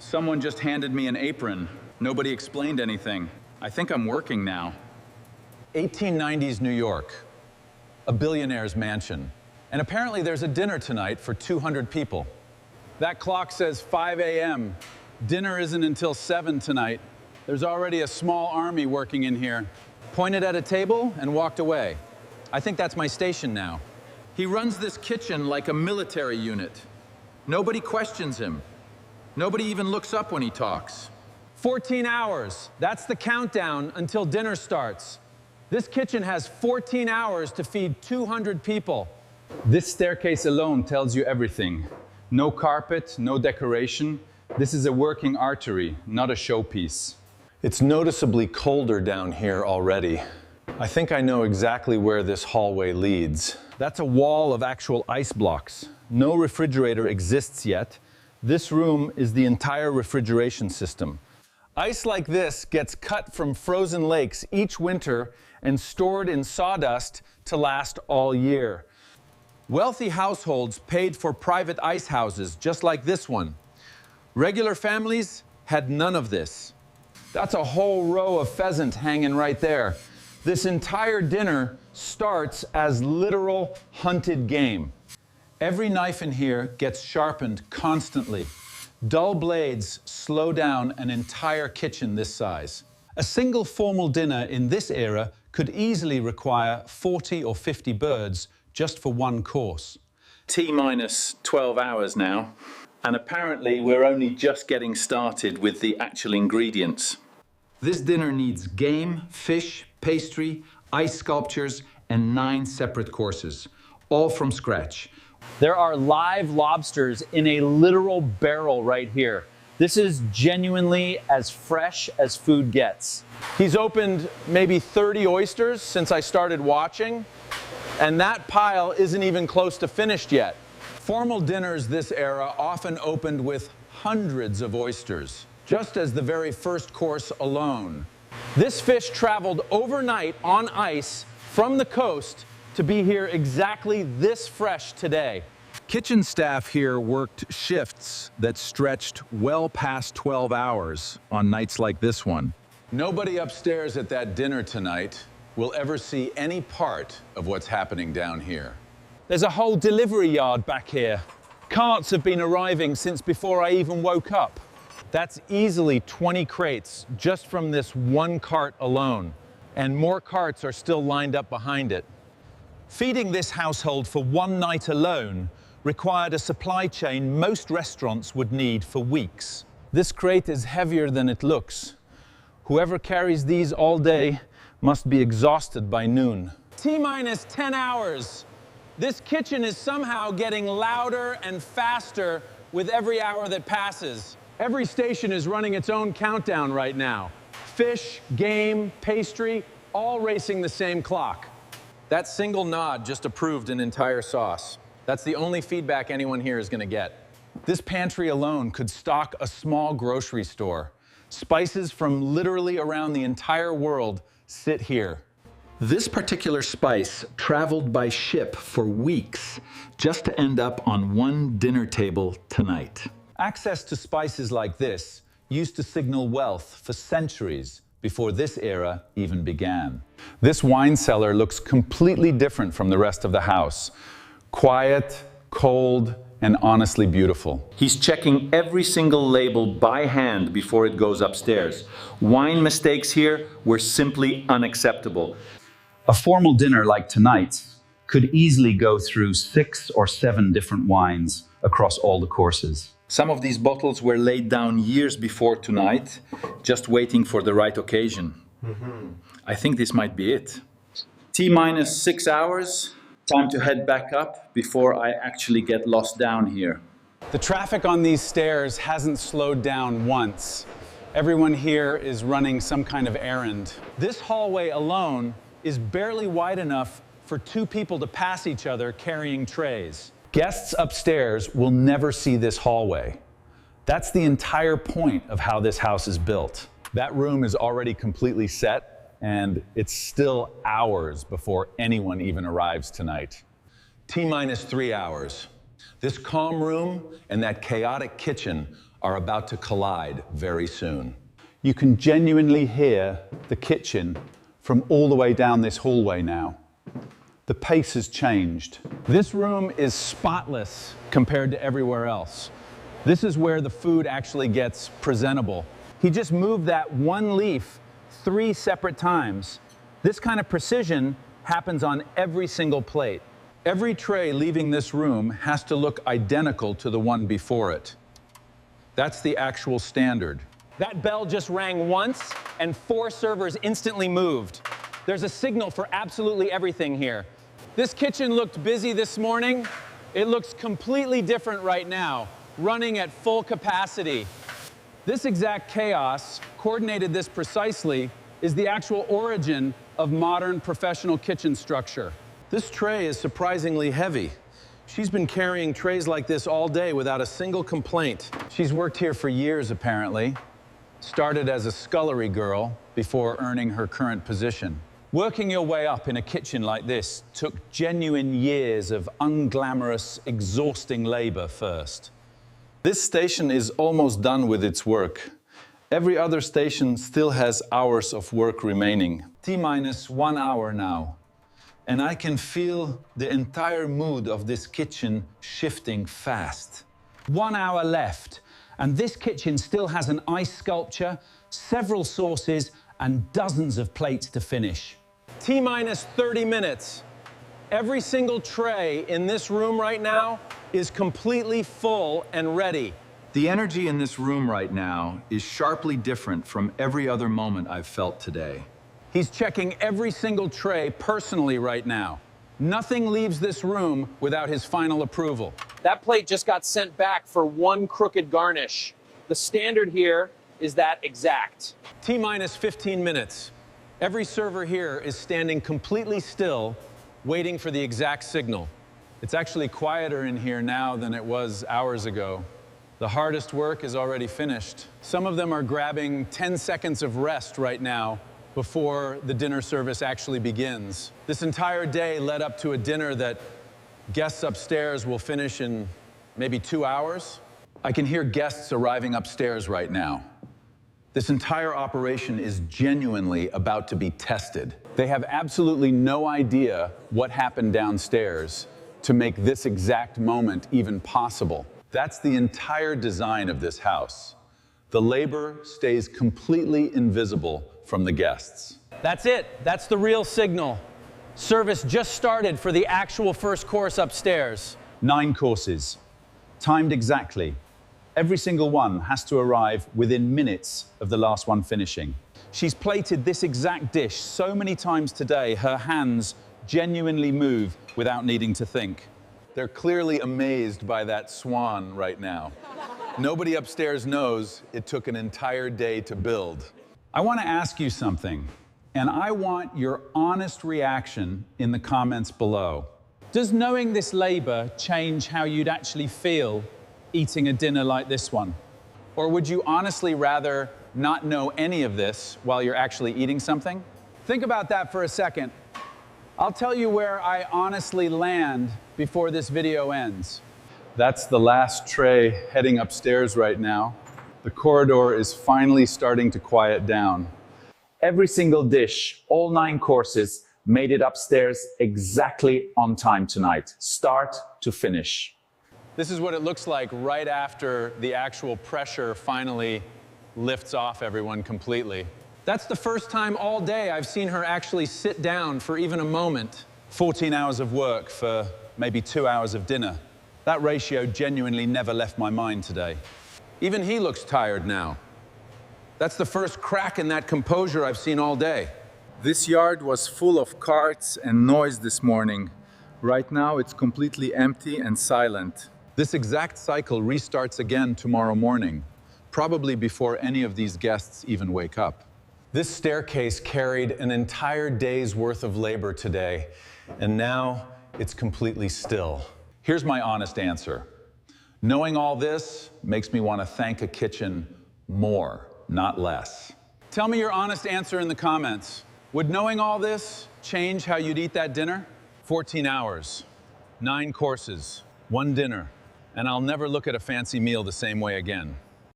Someone just handed me an apron. Nobody explained anything. I think I'm working now. 1890s New York, a billionaire's mansion. And apparently there's a dinner tonight for 200 people. That clock says 5 a.m. Dinner isn't until 7 tonight. There's already a small army working in here. Pointed at a table and walked away. I think that's my station now. He runs this kitchen like a military unit. Nobody questions him. Nobody even looks up when he talks. 14 hours. That's the countdown until dinner starts. This kitchen has 14 hours to feed 200 people. This staircase alone tells you everything. No carpet, no decoration. This is a working artery, not a showpiece. It's noticeably colder down here already. I think I know exactly where this hallway leads. That's a wall of actual ice blocks. No refrigerator exists yet. This room is the entire refrigeration system. Ice like this gets cut from frozen lakes each winter and stored in sawdust to last all year. Wealthy households paid for private ice houses just like this one. Regular families had none of this. That's a whole row of pheasant hanging right there. This entire dinner starts as literal hunted game. Every knife in here gets sharpened constantly. Dull blades slow down an entire kitchen this size. A single formal dinner in this era could easily require 40 or 50 birds just for one course. T-minus 12 hours now, and apparently we're only just getting started with the actual ingredients. This dinner needs game, fish, pastry, ice sculptures, and 9 separate courses, all from scratch. There are live lobsters in a literal barrel right here. This is genuinely as fresh as food gets. He's opened maybe 30 oysters since I started watching, and that pile isn't even close to finished yet. Formal dinners this era often opened with hundreds of oysters, just as the very first course alone. This fish traveled overnight on ice from the coast to be here exactly this fresh today. Kitchen staff here worked shifts that stretched well past 12 hours on nights like this one. Nobody upstairs at that dinner tonight will ever see any part of what's happening down here. There's a whole delivery yard back here. Carts have been arriving since before I even woke up. That's easily 20 crates just from this one cart alone, and more carts are still lined up behind it. Feeding this household for one night alone required a supply chain most restaurants would need for weeks. This crate is heavier than it looks. Whoever carries these all day must be exhausted by noon. T-minus 10 hours. This kitchen is somehow getting louder and faster with every hour that passes. Every station is running its own countdown right now. Fish, game, pastry, all racing the same clock. That single nod just approved an entire sauce. That's the only feedback anyone here is going to get. This pantry alone could stock a small grocery store. Spices from literally around the entire world sit here. This particular spice traveled by ship for weeks just to end up on one dinner table tonight. Access to spices like this used to signal wealth for centuries before this era even began. This wine cellar looks completely different from the rest of the house. Quiet, cold, and honestly beautiful. He's checking every single label by hand before it goes upstairs. Wine mistakes here were simply unacceptable. A formal dinner like tonight's could easily go through 6 or 7 different wines across all the courses. Some of these bottles were laid down years before tonight, just waiting for the right occasion. I think this might be it. T-minus 6 hours. Time to head back up before I actually get lost down here. The traffic on these stairs hasn't slowed down once. Everyone here is running some kind of errand. This hallway alone is barely wide enough for 2 people to pass each other carrying trays. Guests upstairs will never see this hallway. That's the entire point of how this house is built. That room is already completely set, and it's still hours before anyone even arrives tonight. T-minus 3 hours. This calm room and that chaotic kitchen are about to collide very soon. You can genuinely hear the kitchen from all the way down this hallway now. The pace has changed. This room is spotless compared to everywhere else. This is where the food actually gets presentable. He just moved that one leaf 3 separate times. This kind of precision happens on every single plate. Every tray leaving this room has to look identical to the one before it. That's the actual standard. That bell just rang once, and 4 servers instantly moved. There's a signal for absolutely everything here. This kitchen looked busy this morning. It looks completely different right now, running at full capacity. This exact chaos, coordinated this precisely, is the actual origin of modern professional kitchen structure. This tray is surprisingly heavy. She's been carrying trays like this all day without a single complaint. She's worked here for years, apparently. Started as a scullery girl before earning her current position. Working your way up in a kitchen like this took genuine years of unglamorous, exhausting labor first. This station is almost done with its work. Every other station still has hours of work remaining. T-minus 1 hour now. And I can feel the entire mood of this kitchen shifting fast. 1 hour left, and this kitchen still has an ice sculpture, several sauces, and dozens of plates to finish. T-minus 30 minutes. Every single tray in this room right now is completely full and ready. The energy in this room right now is sharply different from every other moment I've felt today. He's checking every single tray personally right now. Nothing leaves this room without his final approval. That plate just got sent back for 1 crooked garnish. The standard here is that exact. T-minus 15 minutes. Every server here is standing completely still, waiting for the exact signal. It's actually quieter in here now than it was hours ago. The hardest work is already finished. Some of them are grabbing 10 seconds of rest right now before the dinner service actually begins. This entire day led up to a dinner that guests upstairs will finish in maybe 2 hours. I can hear guests arriving upstairs right now. This entire operation is genuinely about to be tested. They have absolutely no idea what happened downstairs to make this exact moment even possible. That's the entire design of this house. The labor stays completely invisible from the guests. That's it. That's the real signal. Service just started for the actual first course upstairs. 9 courses, timed exactly. Every single one has to arrive within minutes of the last one finishing. She's plated this exact dish so many times today, her hands genuinely move without needing to think. They're clearly amazed by that swan right now. Nobody upstairs knows it took an entire day to build. I want to ask you something, and I want your honest reaction in the comments below. Does knowing this labor change how you'd actually feel eating a dinner like this one? Or would you honestly rather not know any of this while you're actually eating something? Think about that for a second. I'll tell you where I honestly land before this video ends. That's the last tray heading upstairs right now. The corridor is finally starting to quiet down. Every single dish, all 9 courses, made it upstairs exactly on time tonight, start to finish. This is what it looks like right after the actual pressure finally lifts off everyone completely. That's the first time all day I've seen her actually sit down for even a moment. 14 hours of work for maybe 2 hours of dinner. That ratio genuinely never left my mind today. Even he looks tired now. That's the first crack in that composure I've seen all day. This yard was full of carts and noise this morning. Right now, it's completely empty and silent. This exact cycle restarts again tomorrow morning, probably before any of these guests even wake up. This staircase carried an entire day's worth of labor today, and now it's completely still. Here's my honest answer. Knowing all this makes me want to thank a kitchen more, not less. Tell me your honest answer in the comments. Would knowing all this change how you'd eat that dinner? 14 hours, 9 courses, 1 dinner, and I'll never look at a fancy meal the same way again.